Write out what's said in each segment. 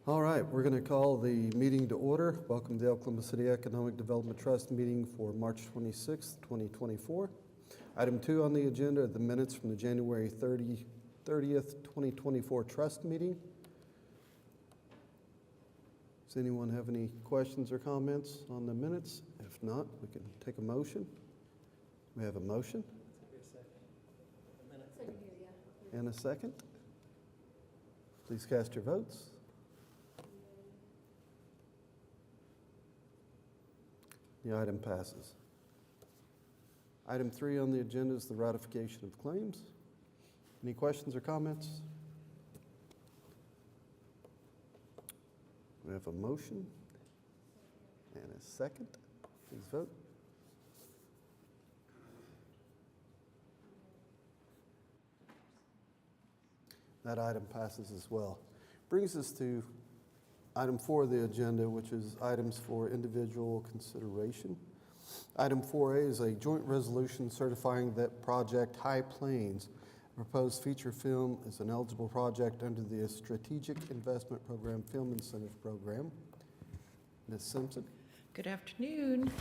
All right, we're going to call the meeting to order. Welcome to the Oklahoma City Economic Development Trust meeting for March 26th, 2024. Item 2 on the agenda are the minutes from the January 30th, 2024 Trust meeting. Does anyone have any questions or comments on the minutes? If not, we can take a motion. We have a motion. And a second. Please cast your votes. The item passes. Item 3 on the agenda is the ratification of claims. Any questions or comments? We have a motion and a second. Please vote. That item passes as well. Brings us to item 4 of the agenda, which is items for individual consideration. Item 4A is a joint resolution certifying that Project High Plains, a proposed feature film, is an eligible project under the Strategic Investment Program Film Incentive Program. Ms. Simpson. Good afternoon.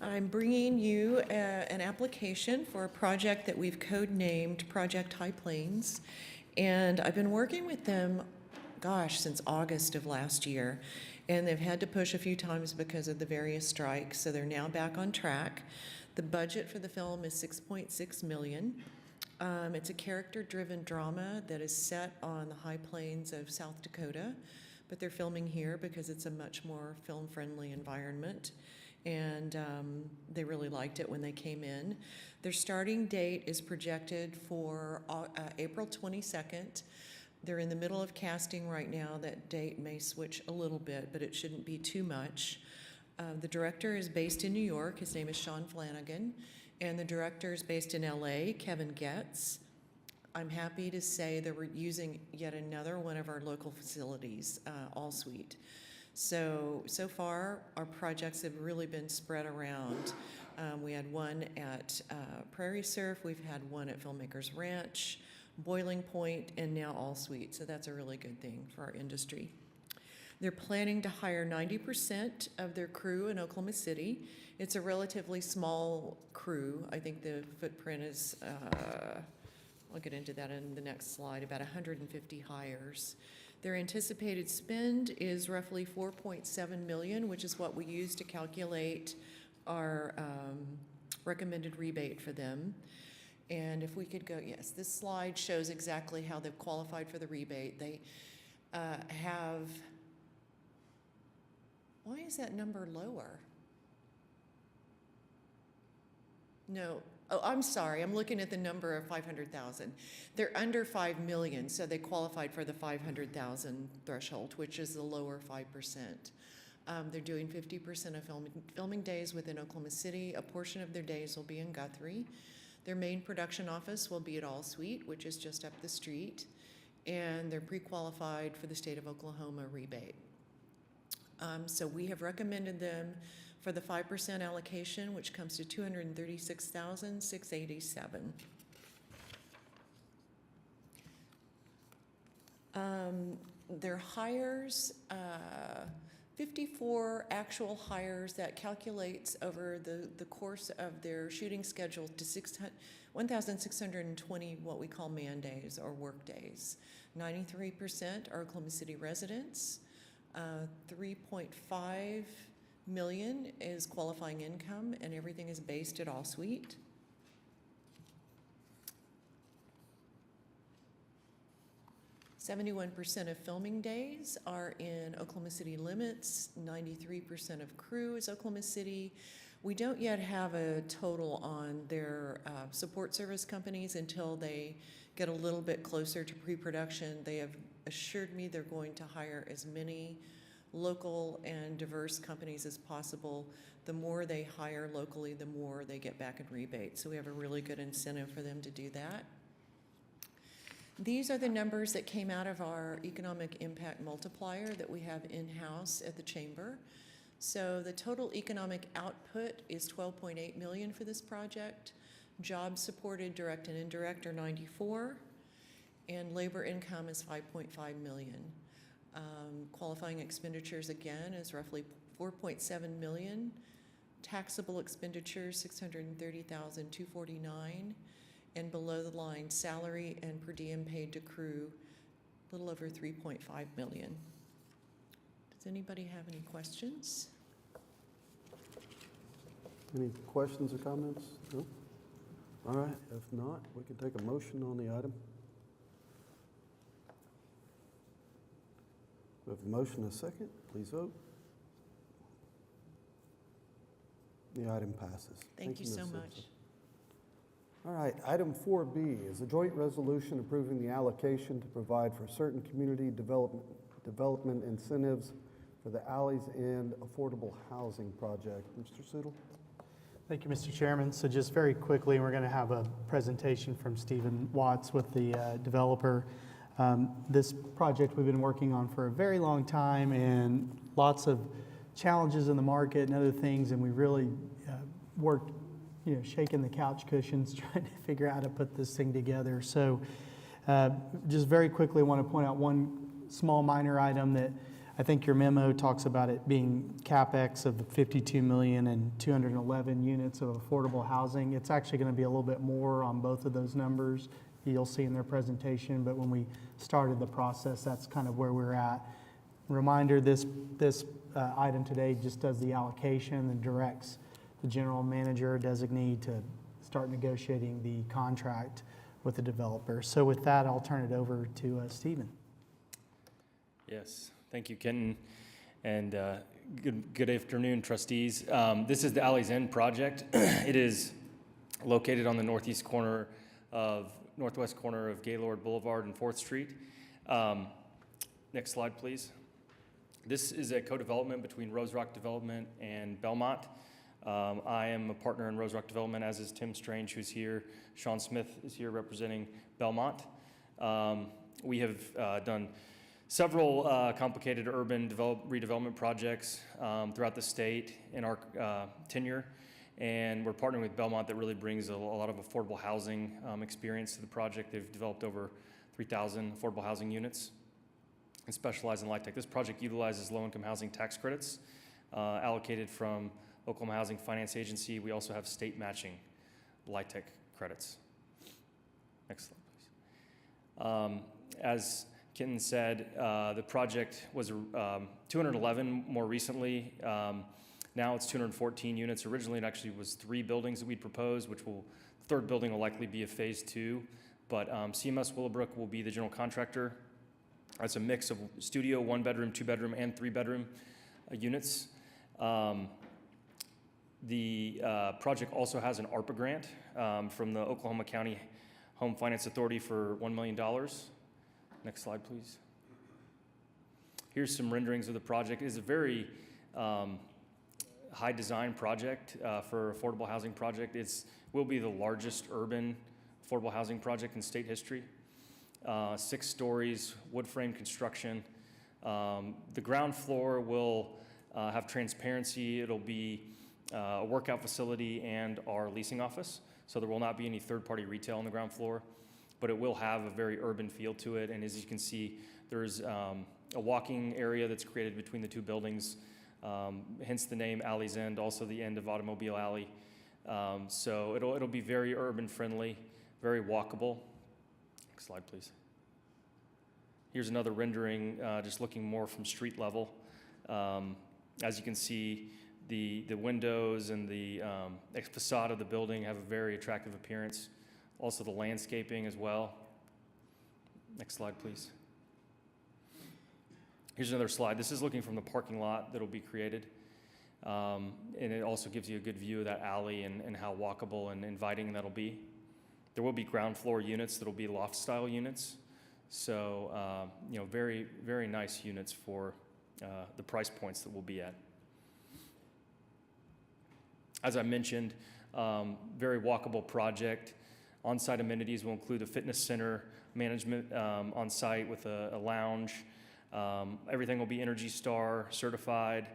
I'm bringing you an application for a project that we've codenamed Project High Plains, and I've been working with them since August of last year, and they've had to push a few times because of the various strikes, so they're now back on track. The budget for the film is $6.6 million. It's a character-driven drama that is set on the high plains of South Dakota, but they're filming here because it's a much more film-friendly environment, and they really liked it when they came in. Their starting date is projected for April 22nd. They're in the middle of casting right now. That date may switch a little bit, but it shouldn't be too much. The director is based in New York. His name is Sean Flanagan. And the director is based in LA, Kevin Getz. I'm happy to say that we're using yet another one of our local facilities, AllSuite. So far, our projects have really been spread around. We had one at Prairie Surf. We've had one at Filmmakers Ranch, Boiling Point, and now AllSuite. So that's a really good thing for our industry. They're planning to hire 90% of their crew in Oklahoma City. It's a relatively small crew. I think the footprint is, I'll get into that in the next slide, about 150 hires. Their anticipated spend is roughly $4.7 million, which is what we use to calculate our recommended rebate for them. And if we could go, yes, this slide shows exactly how they've qualified for the rebate. They have, why is that number lower? No, oh, I'm sorry, I'm looking at the number of 500,000. They're under 5 million, so they qualified for the 500,000 threshold, which is the lower 5%. They're doing 50% of filming days within Oklahoma City. A portion of their days will be in Guthrie. Their main production office will be at AllSuite, which is just up the street, and they're pre-qualified for the state of Oklahoma rebate. So we have recommended them for the 5% allocation, which comes to $236,687. Their hires, 54 actual hires. That calculates over the course of their shooting schedule to 1,620 what we call man days or work days. 93% are Oklahoma City residents. 3.5 million is qualifying income, and everything is based at AllSuite. %71% of filming days are in Oklahoma City limits. 93% of crew is Oklahoma City. We don't yet have a total on their support service companies until they get a little bit closer to pre-production. They have assured me they're going to hire as many local and diverse companies as possible. The more they hire locally, the more they get back in rebate. So we have a really good incentive for them to do that. These are the numbers that came out of our economic impact multiplier that we have in-house at the chamber. So the total economic output is $12.8 million for this project. Jobs supported, direct and indirect, are 94, and labor income is $5.5 million. Qualifying expenditures again is roughly 4.7 million. Taxable expenditures, 630,249. And below the line, salary and per diem paid to crew, a little over 3.5 million. Does anybody have any questions? Any questions or comments? No? All right, if not, we can take a motion on the item. We have a motion and a second. Please vote. The item passes. Thank you so Ms. much. Simpson. All right, item 4B is a joint resolution approving the allocation to provide for certain community development incentives for the Alleys End Affordable Housing Project. Mr. Sudol? Thank you, Mr. Chairman. So just very quickly, we're going to have a presentation from Stephen Watts with the developer. This project we've been working on for a very long time, and lots of challenges in the market and other things, and we really worked, shaking the couch cushions, trying to figure out how to put this thing together. So just very quickly, I want to point out one small minor item that I think your memo talks about it being CapEx of 52 million and 211 units of affordable housing. It's actually going to be a little bit more on both of those numbers. You'll see in their presentation, but when we started the process, that's kind of where we're at. Reminder, this item today just does the allocation and directs the general manager designee to start negotiating the contract with the developer. So with that, I'll turn it over to Stephen. Yes, thank you, Kenton, and good afternoon, trustees. This is the Alleys End project. It is located on the northwest corner of Gaylord Boulevard and 4th Street. Next slide, please. This is a co-development between Rose Rock Development and Belmont. I am a partner in Rose Rock Development, as is Tim Strange, who's here. Sean Smith is here representing Belmont. We have done several complicated urban redevelopment projects throughout the state in our tenure, and we're partnering with Belmont that really brings a lot of affordable housing experience to the project. They've developed over 3,000 affordable housing units and specialize in LIHTC. This project utilizes low-income housing tax credits allocated from Oklahoma Housing Finance Agency. We also have state matching LIHTC credits. Next slide, please. As Kenton said, the project was 211 more recently. Now it's 214 units. Originally, it actually was 3 buildings that we'd proposed, which the third building will likely be a phase 2. But CMS Willowbrook will be the general contractor. It's a mix of studio, 1-bedroom, 2-bedroom, and 3-bedroom units. The project also has an ARPA grant from the Oklahoma County Home Finance Authority for $1 million. Next slide, please. Here's some renderings of the project. It is a very high design project for affordable housing project. It will be the largest urban affordable housing project in state history. 6 stories, wood frame construction. The ground floor will have transparency. It'll be a workout facility and our leasing office. So there will not be any third-party retail on the ground floor, but it will have a very urban feel to it. And as you can see, there's a walking area that's created between the 2 buildings, hence the name Alleys End, also the end of Automobile Alley. So it'll be very urban friendly, very walkable. Next slide, please. Here's another rendering, just looking more from street level. As you can see, the windows and the facade of the building have a very attractive appearance. Also the landscaping as well. Next slide, please. Here's another slide. This is looking from the parking lot that'll be created. And it also gives you a good view of that alley and how walkable and inviting that'll be. There will be ground floor units that'll be loft style units. So, very, very nice units for the price points that we'll be at. As I mentioned, very walkable project. On-site amenities will include a fitness center, management on-site with a lounge. Everything will be Energy Star certified.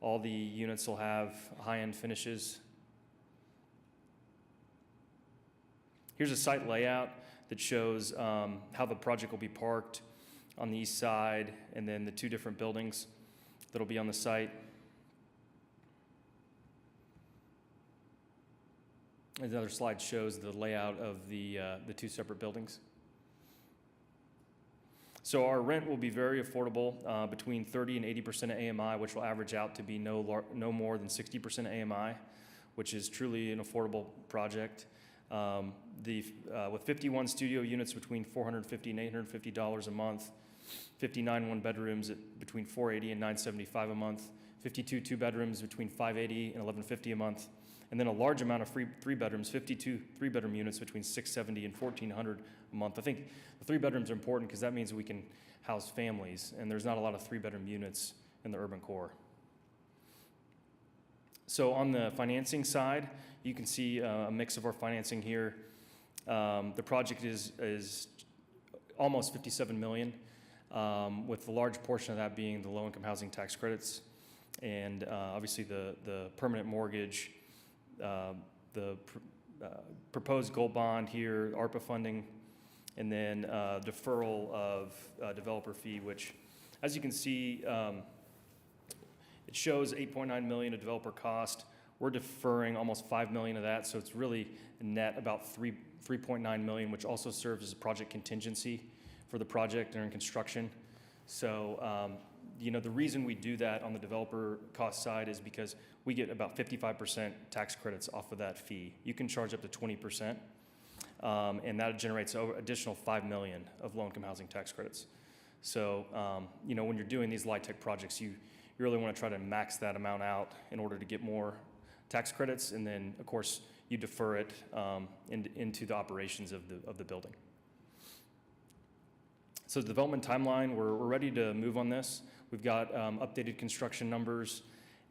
All the units will have high-end finishes. Here's a site layout that shows how the project will be parked. on the east side, and then the two different buildings that'll be on the site. Another slide shows the layout of the two separate buildings. So our rent will be very affordable, between 30 and 80% of AMI, which will average out to be no more than 60% of AMI, which is truly an affordable project. With 51 studio units between $450 and $850 a month, 59 one-bedrooms at between $480 and $975 a month, 52 two-bedrooms between $580 and $1150 a month, and then a large amount of free three-bedrooms, 52 three-bedroom units between $670 and $1,400 a month. I think the three bedrooms are important because that means we can house families, and there's not a lot of three-bedroom units in the urban core. So on the financing side, you can see a mix of our financing here. The project is almost $57 million, with the large portion of that being the low-income housing tax credits, and obviously the permanent mortgage, proposed gold bond here, ARPA funding, and then deferral of developer fee, which, as you can see, it shows $8.9 million of developer cost. We're deferring almost $5 million of that, so it's really net about $3.9 million, which also serves as a project contingency for the project during construction. So, the reason we do that on the developer cost side is because we get about 55% tax credits off of that fee. You can charge up to 20%, and that generates additional $5 million of low-income housing tax credits. So, when you're doing these LIHTC projects, you really want to try to max that amount out in order to get more tax credits, and then, of course, you defer it into the operations of the building. So the development timeline, we're ready to move on this. We've got updated construction numbers,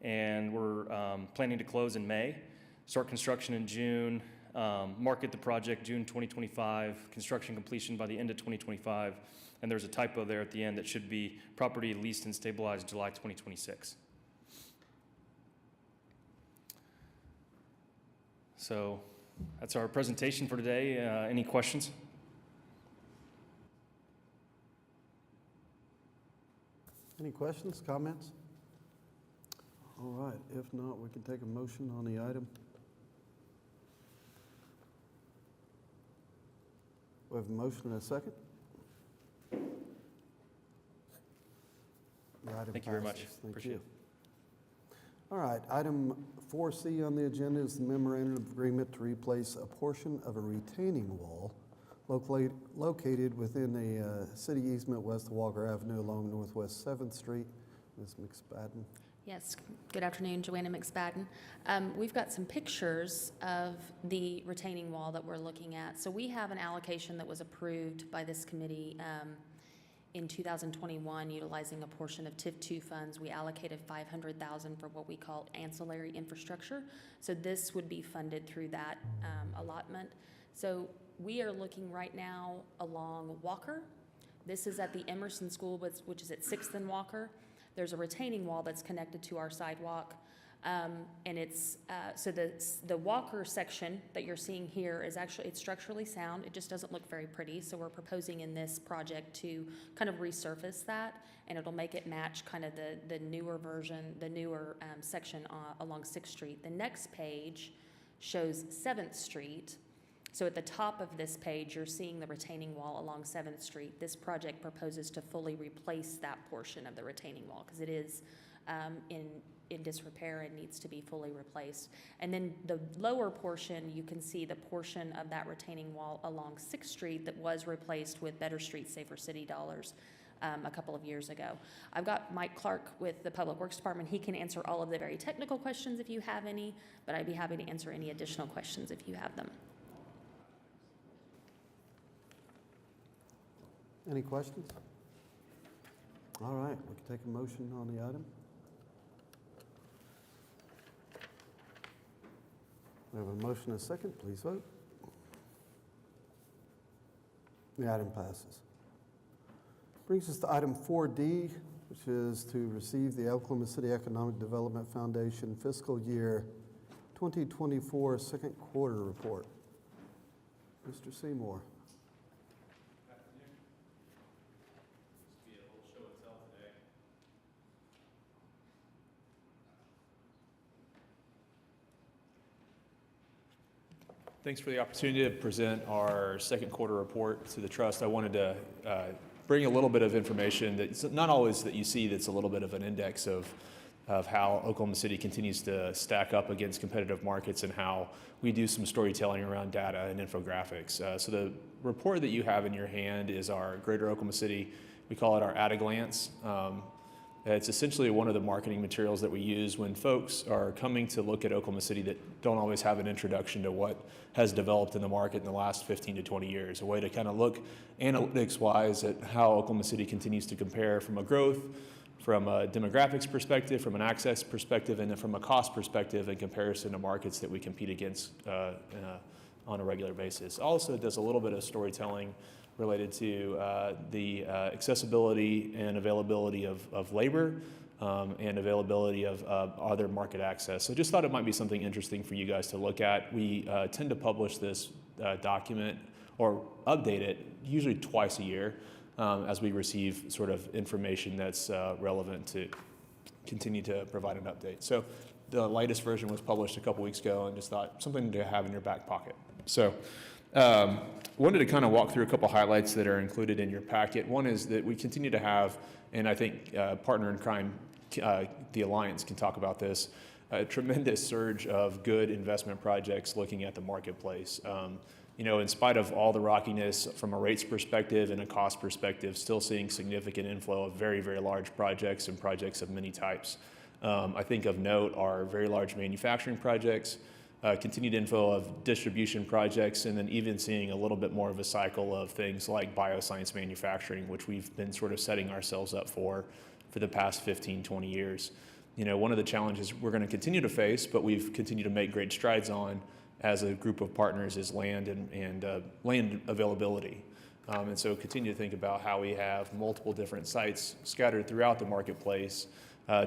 and we're planning to close in May, start construction in June, market the project June 2025, construction completion by the end of 2025, and there's a typo there at the end that should be property leased and stabilized July 2026. So that's our presentation for today. Any questions? Any questions, comments? All right, if not, we can take a motion on the item. We have a motion and a second. The item Thank you very much. passes. Thank Appreciate you. it. All right, item 4C on the agenda is the memorandum of agreement to replace a portion of a retaining wall located within a city easement west of Walker Avenue along Northwest 7th Street. Ms. McSpadden. Yes, good afternoon, Joanna McSpadden. We've got some pictures of the retaining wall that we're looking at. So we have an allocation that was approved by this committee in 2021, utilizing a portion of TIF2 funds. We allocated $500,000 for what we call ancillary infrastructure. So this would be funded through that allotment. So we are looking right now along Walker. This is at the Emerson School, which is at 6th and Walker. There's a retaining wall that's connected to our sidewalk. And it's, so the Walker section that you're seeing here is actually, it's structurally sound. It just doesn't look very pretty. So we're proposing in this project to kind of resurface that, and it'll make it match kind of the newer version, the newer section along 6th Street. The next page shows 7th Street. So at the top of this page, you're seeing the retaining wall along 7th Street. This project proposes to fully replace that portion of the retaining wall because it is in disrepair and needs to be fully replaced. And then the lower portion, you can see the portion of that retaining wall along 6th Street that was replaced with Better Street, Safer City dollars a couple of years ago. I've got Mike Clark with the Public Works Department. He can answer all of the very technical questions if you have any, but I'd be happy to answer any additional questions if you have them. Any questions? All right, we can take a motion on the item. We have a motion and a second. Please vote. The item passes. Brings us to item 4D, which is to receive the Oklahoma City Economic Development Foundation fiscal year 2024 second quarter report. Mr. Seymour. Thanks for the opportunity to present our second quarter report to the trust. I wanted to bring a little bit of information that's not always that you see, that's a little bit of an index of how Oklahoma City continues to stack up against competitive markets and how we do some storytelling around data and infographics. So the report that you have in your hand is our Greater Oklahoma City, we call it our At a Glance. It's essentially one of the marketing materials that we use when folks are coming to look at Oklahoma City that don't always have an introduction to what has developed in the market in the last 15 to 20 years, a way to kind of look analytics-wise at how Oklahoma City continues to compare from a growth, from a demographics perspective, from an access perspective, and then from a cost perspective in comparison to markets that we compete against on a regular basis. Also, it does a little bit of storytelling related to the accessibility and availability of labor and availability of other market access. So just thought it might be something interesting for you guys to look at. We tend to publish this document or update it usually twice a year as we receive sort of information that's relevant to continue to provide an update. So the latest version was published a couple weeks ago, and just thought something to have in your back pocket. So wanted to kind of walk through a couple highlights that are included in your packet. One is that we continue to have, and I think partner in crime, the Alliance can talk about this, a tremendous surge of good investment projects looking at the marketplace. You know, in spite of all the rockiness from a rates perspective and a cost perspective, still seeing significant inflow of very, very large projects and projects of many types. I think of note are very large manufacturing projects, continued info of distribution projects, and then even seeing a little bit more of a cycle of things like bioscience manufacturing, which we've been sort of setting ourselves up for the past 15, 20 years. You know, one of the challenges we're going to continue to face, but we've continued to make great strides on as a group of partners, is land and land availability. And so continue to think about how we have multiple different sites scattered throughout the marketplace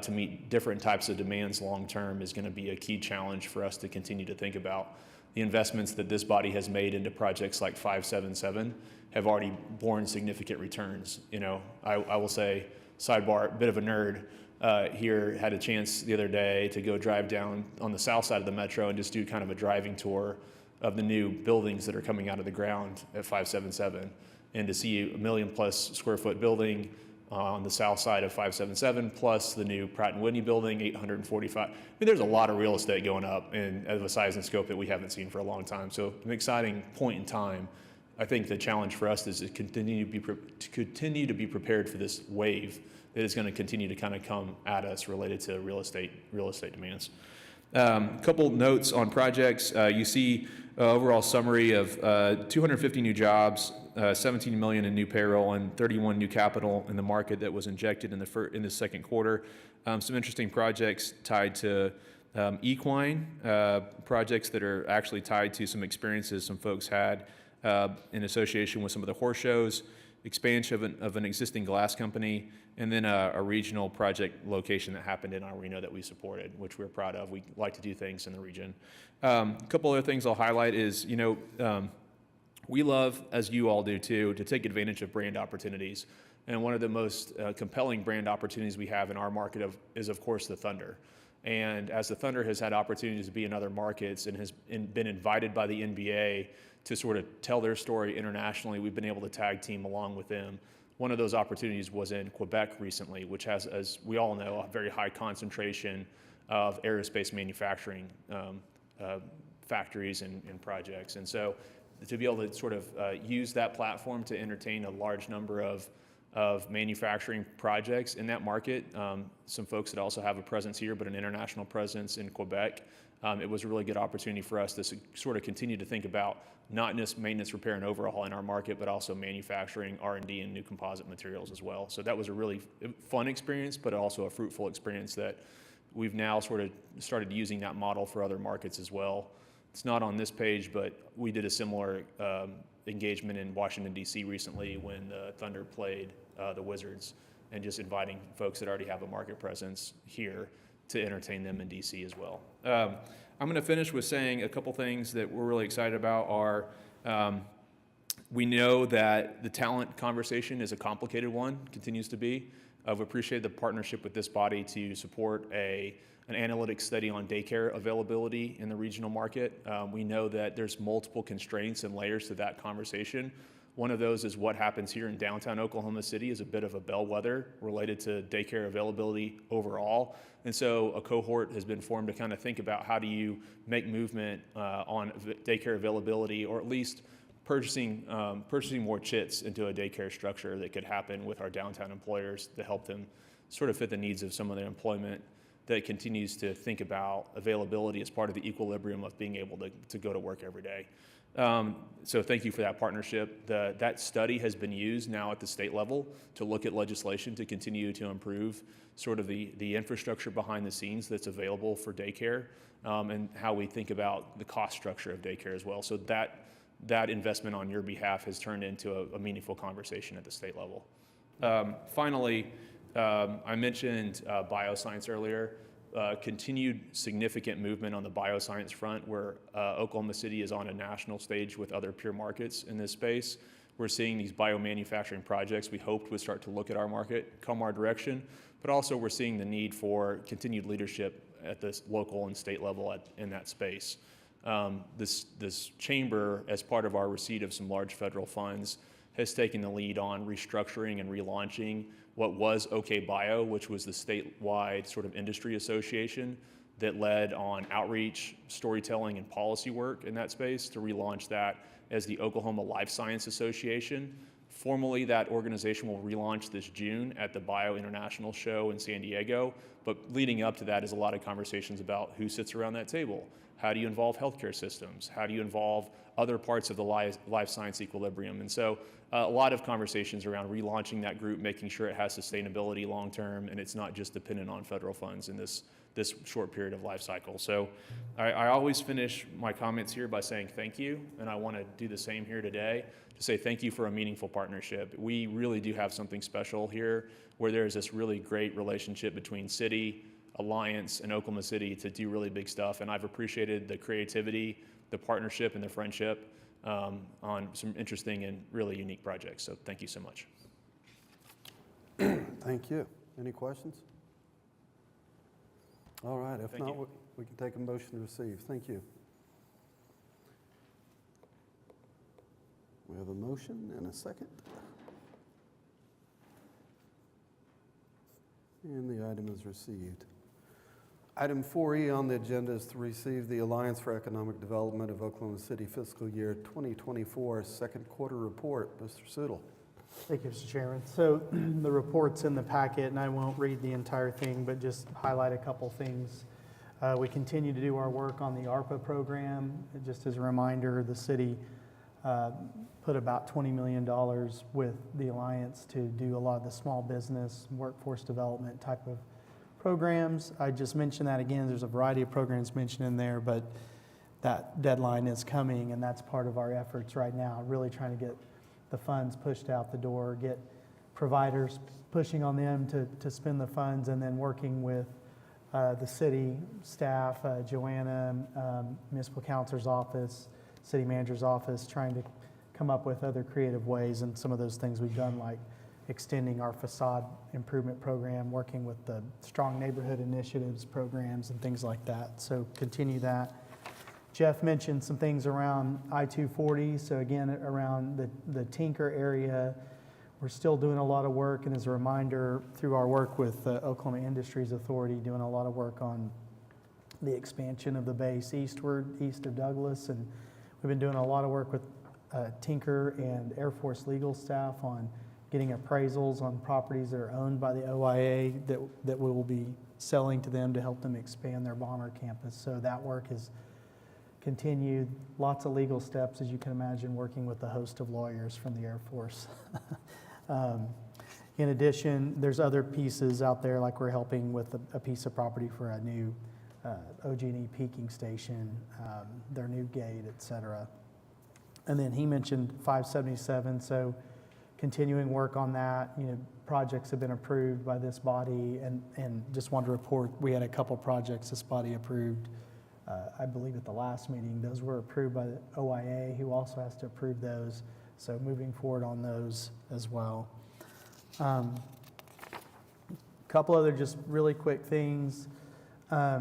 to meet different types of demands long term is going to be a key challenge for us to continue to think about. The investments that this body has made into projects like 577 have already borne significant returns. You know, I will say, sidebar, bit of a nerd here, had a chance the other day to go drive down on the south side of the metro and just do kind of a driving tour of the new buildings that are coming out of the ground at 577, and to see a 1 million+ square foot building on the south side of 577, plus the new Pratt & Whitney building, 845. I mean, there's a lot of real estate going up and of a size and scope that we haven't seen for a long time. So an exciting point in time. I think the challenge for us is to continue to be prepared for this wave that is going to continue to kind of come at us related to real estate demands. Couple notes on projects. You see overall summary of 250 new jobs, 17 million in new payroll, and 31 new capital in the market that was injected in the second quarter. Some interesting projects tied to equine, projects that are actually tied to some experiences some folks had in association with some of the horse shows, expansion of an existing glass company, and then a regional project location that happened in El Reno that we supported, which we're proud of. We like to do things in the region. A couple other things I'll highlight is, you know, we love, as you all do too, to take advantage of brand opportunities. And one of the most compelling brand opportunities we have in our market is, of course, the Thunder. And as the Thunder has had opportunities to be in other markets and has been invited by the NBA to sort of tell their story internationally, we've been able to tag team along with them. One of those opportunities was in Quebec recently, which has, as we all know, a very high concentration of aerospace manufacturing factories and projects. And so to be able to sort of use that platform to entertain a large number of manufacturing projects in that market, some folks that also have a presence here, but an international presence in Quebec, it was a really good opportunity for us to sort of continue to think about not just maintenance, repair, and overhaul in our market, but also manufacturing, R&D, and new composite materials as well. So that was a really fun experience, but also a fruitful experience that we've now sort of started using that model for other markets as well. It's not on this page, but we did a similar engagement in Washington, D.C. recently when the Thunder played the Wizards, and just inviting folks that already have a market presence here to entertain them in D.C. as well. I'm going to finish with saying a couple things that we're really excited about are we know that the talent conversation is a complicated one, continues to be. I've appreciated the partnership with this body to support an analytic study on daycare availability in the regional market. We know that there's multiple constraints and layers to that conversation. One of those is what happens here in downtown Oklahoma City is a bit of a bellwether related to daycare availability overall. And so a cohort has been formed to kind of think about how do you make movement on daycare availability, or at least purchasing more chits into a daycare structure that could happen with our downtown employers to help them sort of fit the needs of some of their employment that continues to think about availability as part of the equilibrium of being able to go to work every day. So thank you for that partnership. That study has been used now at the state level to look at legislation to continue to improve sort of the infrastructure behind the scenes that's available for daycare, and how we think about the cost structure of daycare as well. So that investment on your behalf has turned into a meaningful conversation at the state level. Finally, I mentioned bioscience earlier. Continued significant movement on the bioscience front, where Oklahoma City is on a national stage with other peer markets in this space. We're seeing these biomanufacturing projects we hoped would start to look at our market, come our direction, but also we're seeing the need for continued leadership at this local and state level in that space. This chamber, as part of our receipt of some large federal funds, has taken the lead on restructuring and relaunching what was OK Bio, which was the statewide sort of industry association that led on outreach, storytelling, and policy work in that space, to relaunch that as the Oklahoma Life Science Association. Formally, that organization will relaunch this June at the Bio International Show in San Diego, but leading up to that is a lot of conversations about who sits around that table. How do you involve healthcare systems? How do you involve other parts of the life science equilibrium? And so a lot of conversations around relaunching that group, making sure it has sustainability long term, and it's not just dependent on federal funds in this short period of life cycle. So I always finish my comments here by saying thank you, and I want to do the same here today, to say thank you for a meaningful partnership. We really do have something special here, where there's this really great relationship between city, Alliance, and Oklahoma City to do really big stuff, and I've appreciated the creativity, the partnership, and the friendship on some interesting and really unique projects. So thank you so much. Thank you. Any questions? All right, if Thank not, you. we can take a motion to receive. Thank you. We have a motion and a second. And the item is received. Item 4E on the agenda is to receive the Alliance for Economic Development of Oklahoma City fiscal year 2024 second quarter report. Mr. Sudol. Thank you, Mr. Chairman. So the report's in the packet, and I won't read the entire thing, but just highlight a couple things. We continue to do our work on the ARPA program. Just as a reminder, the city put about $20 million with the Alliance to do a lot of the small business, workforce development type of programs. I just mentioned that again. There's a variety of programs mentioned in there, but that deadline is coming, and that's part of our efforts right now, really trying to get the funds pushed out the door, get providers pushing on them to spend the funds, and then working with the city staff, Joanna, municipal counselor's office, city manager's office, trying to come up with other creative ways, and some of those things we've done, like extending our facade improvement program, working with the Strong Neighborhood Initiatives programs and things like that. So continue that. Jeff mentioned some things around I-240. So again, around the Tinker area, we're still doing a lot of work. And as a reminder, through our work with the Oklahoma Industries Authority, doing a lot of work on the expansion of the base eastward, east of Douglas. And we've been doing a lot of work with Tinker and Air Force legal staff on getting appraisals on properties that are owned by the OIA that we will be selling to them to help them expand their bomber campus. So that work is continued. Lots of legal steps, as you can imagine, working with a host of lawyers from the Air Force. In addition, there's other pieces out there, like we're helping with a piece of property for a new OG&E peaking station, their new gate, et cetera. And then he mentioned 577, so continuing work on that. Projects have been approved by this body, and just wanted to report, we had a couple projects this body approved, I believe at the last meeting. Those were approved by the OIA, who also has to approve those, so moving forward on those as well. Couple other just really quick things. I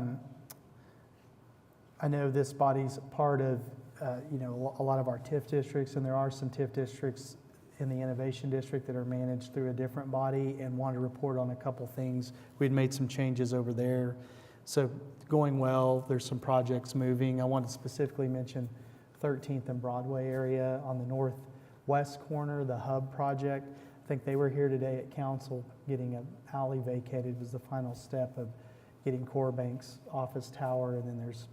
know this body's part of, a lot of our TIF districts, and there are some TIF districts in the Innovation District that are managed through a different body, and wanted to report on a couple things. We'd made some changes over there. So going well, there's some projects moving. I wanted to specifically mention 13th and Broadway area on the northwest corner, the Hub project. I think they were here today at council. Getting an alley vacated was the final step of getting Core Bank's office tower, and then there's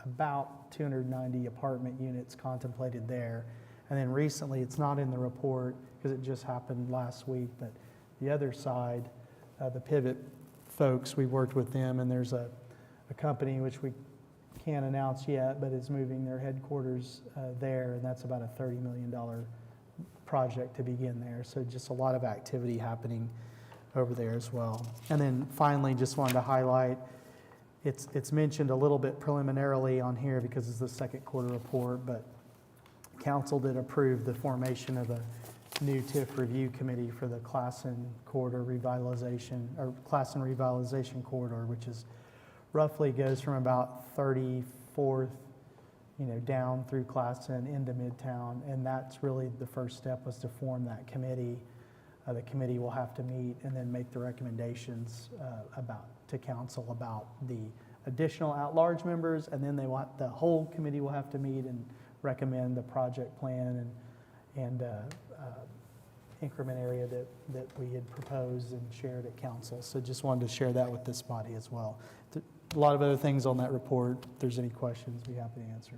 about 290 apartment units contemplated there. And then recently, it's not in the report because it just happened last week, but the other side, the Pivot folks, we worked with them, and there's a company which we can't announce yet, but is moving their headquarters there, and that's about a $30 million project to begin there. So just a lot of activity happening over there as well. And then finally, just wanted to highlight, it's mentioned a little bit preliminarily on here because it's the second quarter report, but council did approve the formation of a new TIF review committee for the Classen Corridor Revitalization, or Classen Revitalization Corridor, which is roughly goes from about 34th, down through Classen into Midtown, and that's really the first step, was to form that committee. The committee will have to meet and then make the recommendations to council about the additional at-large members, and then the whole committee will have to meet and recommend the project plan and increment area that we had proposed and shared at council. So just wanted to share that with this body as well. A lot of other things on that report. If there's any questions, be happy to answer.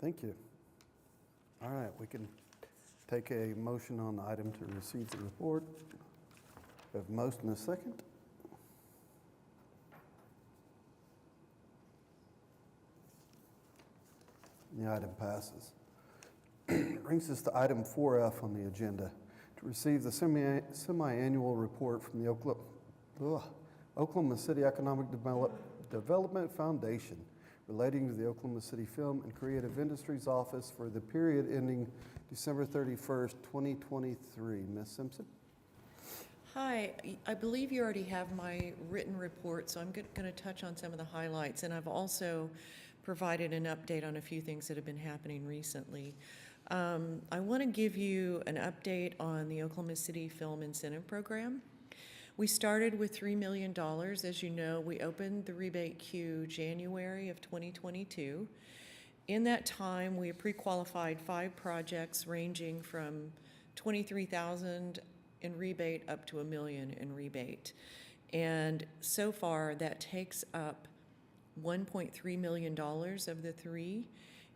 Thank you. All right, we can take a motion on the item to receive the report. We have a motion and a second. The item passes. Brings us to item 4F on the agenda, to receive the semi-annual report from the Oklahoma City Economic Development Foundation relating to the Oklahoma City Film and Creative Industries Office for the period ending December 31st, 2023. Ms. Simpson? Hi, I believe you already have my written report, so I'm going to touch on some of the highlights, and I've also provided an update on a few things that have been happening recently. I want to give you an update on the Oklahoma City Film Incentive Program. We started with $3 million. As you know, we opened the rebate queue January of 2022. In that time, we pre-qualified 5 projects ranging from $23,000 in rebate up to $1 million in rebate. And so far, that takes up $1.3 million of the 3,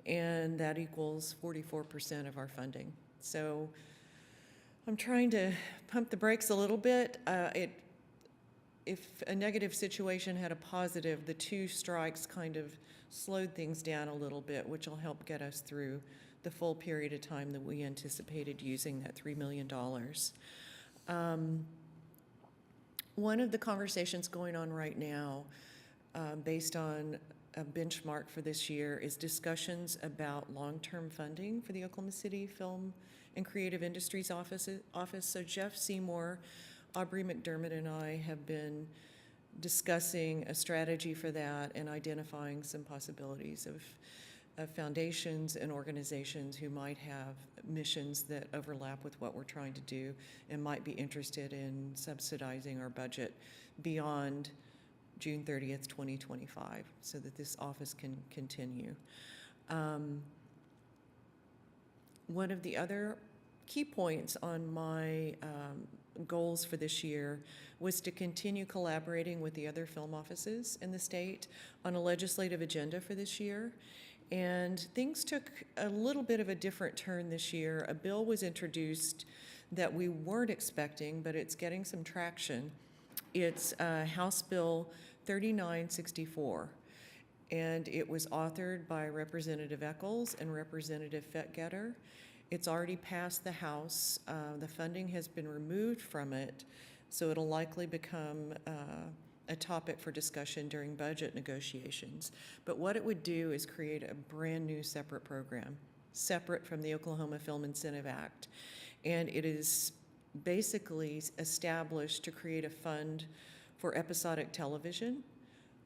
and that equals 44% of our funding. So I'm trying to pump the brakes a little bit. If a negative situation had a positive, the 2 strikes kind of slowed things down a little bit, which will help get us through the full period of time that we anticipated using that $3 million. One of the conversations going on right now, based on a benchmark for this year, is discussions about long-term funding for the Oklahoma City Film and Creative Industries Office. So Jeff Seymour, Aubrey McDermott, and I have been discussing a strategy for that and identifying some possibilities of foundations and organizations who might have missions that overlap with what we're trying to do and might be interested in subsidizing our budget beyond June 30th, 2025, so that this office can continue. One of the other key points on my goals for this year was to continue collaborating with the other film offices in the state on a legislative agenda for this year. And things took a little bit of a different turn this year. A bill was introduced that we weren't expecting, but it's getting some traction. It's House Bill 3964, and it was authored by Representative Eccles and Representative Fettgetter. It's already passed the House. The funding has been removed from it, so it'll likely become a topic for discussion during budget negotiations. But what it would do is create a brand new separate program, separate from the Oklahoma Film Incentive Act. And it is basically established to create a fund for episodic television,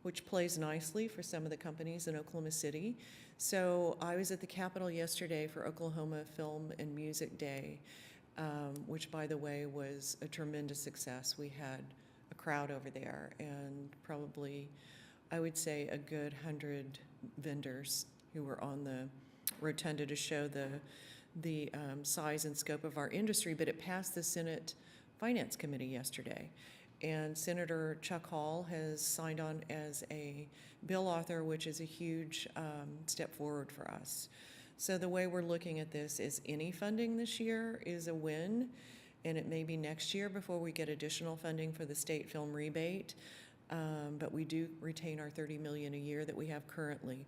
which plays nicely for some of the companies in Oklahoma City. So I was at the Capitol yesterday for Oklahoma Film and Music Day, which, by the way, was a tremendous success. We had a crowd over there and probably, I would say, a good 100 vendors who were on the rotunda to show the size and scope of our industry. But it passed the Senate Finance Committee yesterday. And Senator Chuck Hall has signed on as a bill author, which is a huge step forward for us. So the way we're looking at this is any funding this year is a win, and it may be next year before we get additional funding for the state film rebate. But we do retain our $30 million a year that we have currently.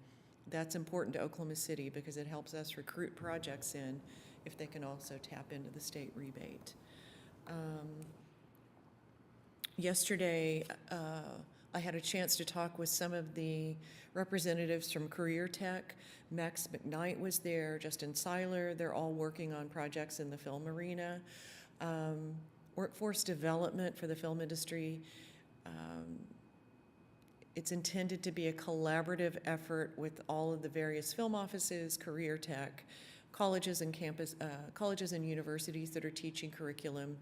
That's important to Oklahoma City because it helps us recruit projects in if they can also tap into the state rebate. Yesterday, I had a chance to talk with some of the representatives from Career Tech. Max McKnight was there, Justin Seiler. They're all working on projects in the film arena. Workforce development for the film industry. It's intended to be a collaborative effort with all of the various film offices, Career Tech, colleges and colleges and universities that are teaching curriculum.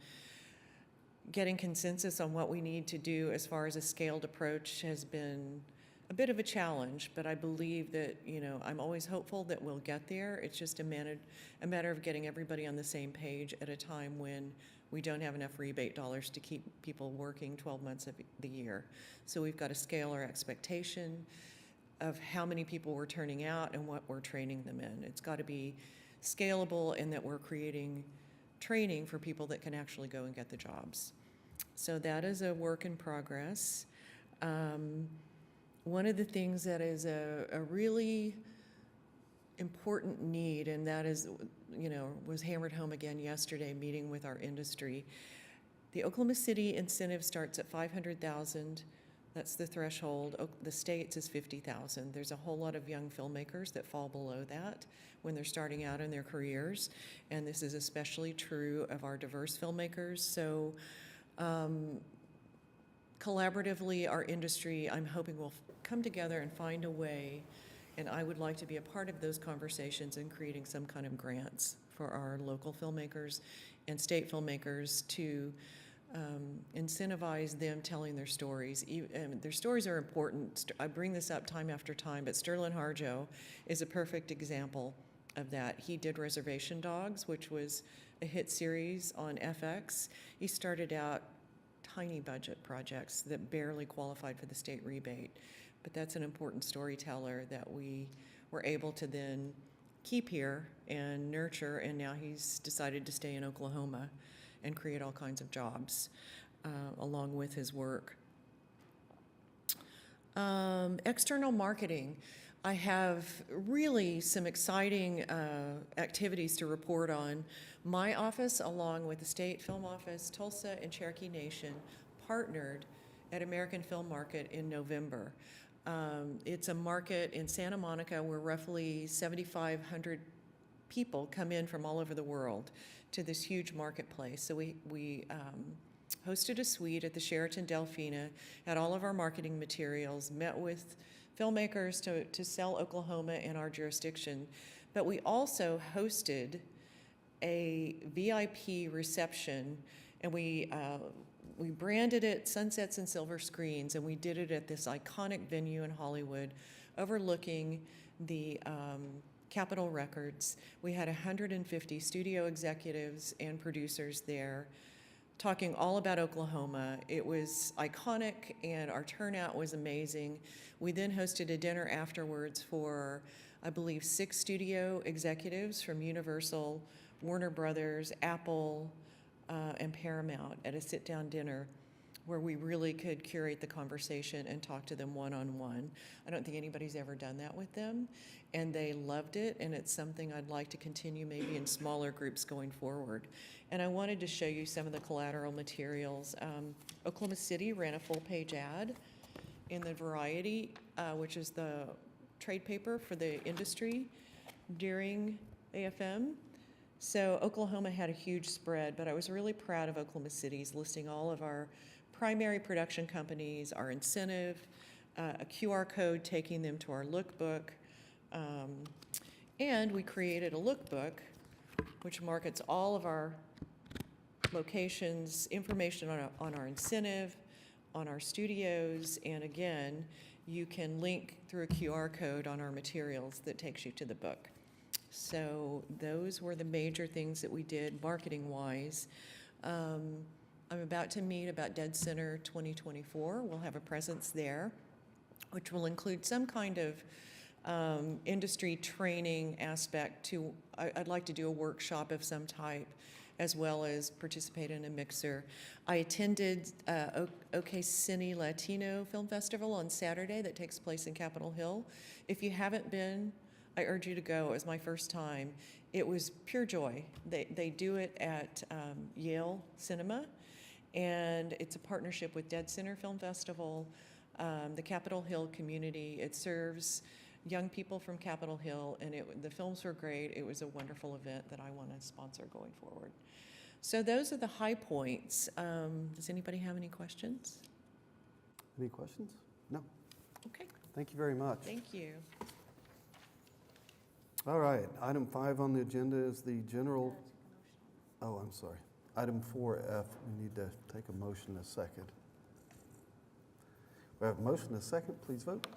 Getting consensus on what we need to do as far as a scaled approach has been a bit of a challenge, but I believe that, I'm always hopeful that we'll get there. It's just a matter of getting everybody on the same page at a time when we don't have enough rebate dollars to keep people working 12 months of the year. So we've got to scale our expectation of how many people we're turning out and what we're training them in. It's got to be scalable and that we're creating training for people that can actually go and get the jobs. So that is a work in progress. One of the things that is a really important need, and that is, was hammered home again yesterday, meeting with our industry. The Oklahoma City incentive starts at $500,000. That's the threshold. The state's is $50,000. There's a whole lot of young filmmakers that fall below that when they're starting out in their careers, and this is especially true of our diverse filmmakers. So collaboratively, our industry, I'm hoping, will come together and find a way, and I would like to be a part of those conversations in creating some kind of grants for our local filmmakers and state filmmakers to incentivize them telling their stories. Their stories are important. I bring this up time after time, but Sterling Harjo is a perfect example of that. He did Reservation Dogs, which was a hit series on FX. He started out tiny budget projects that barely qualified for the state rebate, but that's an important storyteller that we were able to then keep here and nurture, and now he's decided to stay in Oklahoma and create all kinds of jobs along with his work. External marketing. I have really some exciting activities to report on. My office, along with the State Film Office, Tulsa, and Cherokee Nation, partnered at American Film Market in November. It's a market in Santa Monica where roughly 7,500 people come in from all over the world to this huge marketplace. So we hosted a suite at the Sheraton Delfina, had all of our marketing materials, met with filmmakers to sell Oklahoma in our jurisdiction. But we also hosted a VIP reception, and we branded it Sunsets and Silver Screens, and we did it at this iconic venue in Hollywood overlooking the Capitol Records. We had 150 studio executives and producers there talking all about Oklahoma. It was iconic, and our turnout was amazing. We then hosted a dinner afterwards for, I believe, 6 studio executives from Universal, Warner Brothers, Apple, and Paramount at a sit-down dinner where we really could curate the conversation and talk to them one-on-one. I don't think anybody's ever done that with them, and they loved it, and it's something I'd like to continue maybe in smaller groups going forward. And I wanted to show you some of the collateral materials. Oklahoma City ran a full-page ad in the Variety, which is the trade paper for the industry, during AFM. So Oklahoma had a huge spread, but I was really proud of Oklahoma City's listing all of our primary production companies, our incentive, a QR code taking them to our lookbook. And we created a lookbook which markets all of our locations, information on our incentive, on our studios, and again, you can link through a QR code on our materials that takes you to the book. So those were the major things that we did marketing-wise. I'm about to meet about Dead Center 2024. We'll have a presence there, which will include some kind of industry training aspect to, I'd like to do a workshop of some type, as well as participate in a mixer. I attended OK Cine Latino Film Festival on Saturday that takes place in Capitol Hill. If you haven't been, I urge you to go. It was my first time. It was pure joy. They do it at Yale Cinema, and it's a partnership with Dead Center Film Festival, the Capitol Hill community. It serves young people from Capitol Hill, and the films were great. It was a wonderful event that I want to sponsor going forward. So those are the high points. Does anybody have any questions? Any questions? No. Okay, Thank you very much. thank you. All right, item 5 on the agenda is the general, oh, I'm sorry. Item 4F, we need to take a motion in a second. We have a motion and a second, please vote.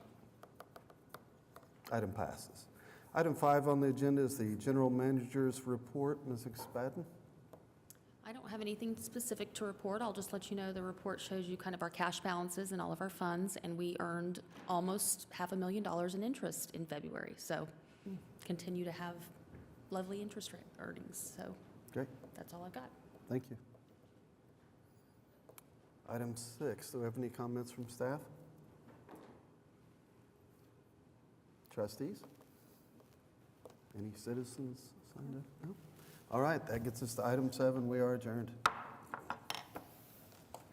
Item passes. Item 5 on the agenda is the general manager's report. Ms. McSpadden? I don't have anything specific to report. I'll just let you know the report shows you kind of our cash balances and all of our funds, and we earned almost $500,000 in interest in February. So continue to have lovely interest rate earnings. So Great, that's all I've got. thank you. Item 6, do we have any comments from staff? Trustees? Any citizens signed up? No? All right, that gets us to item 7. We are adjourned.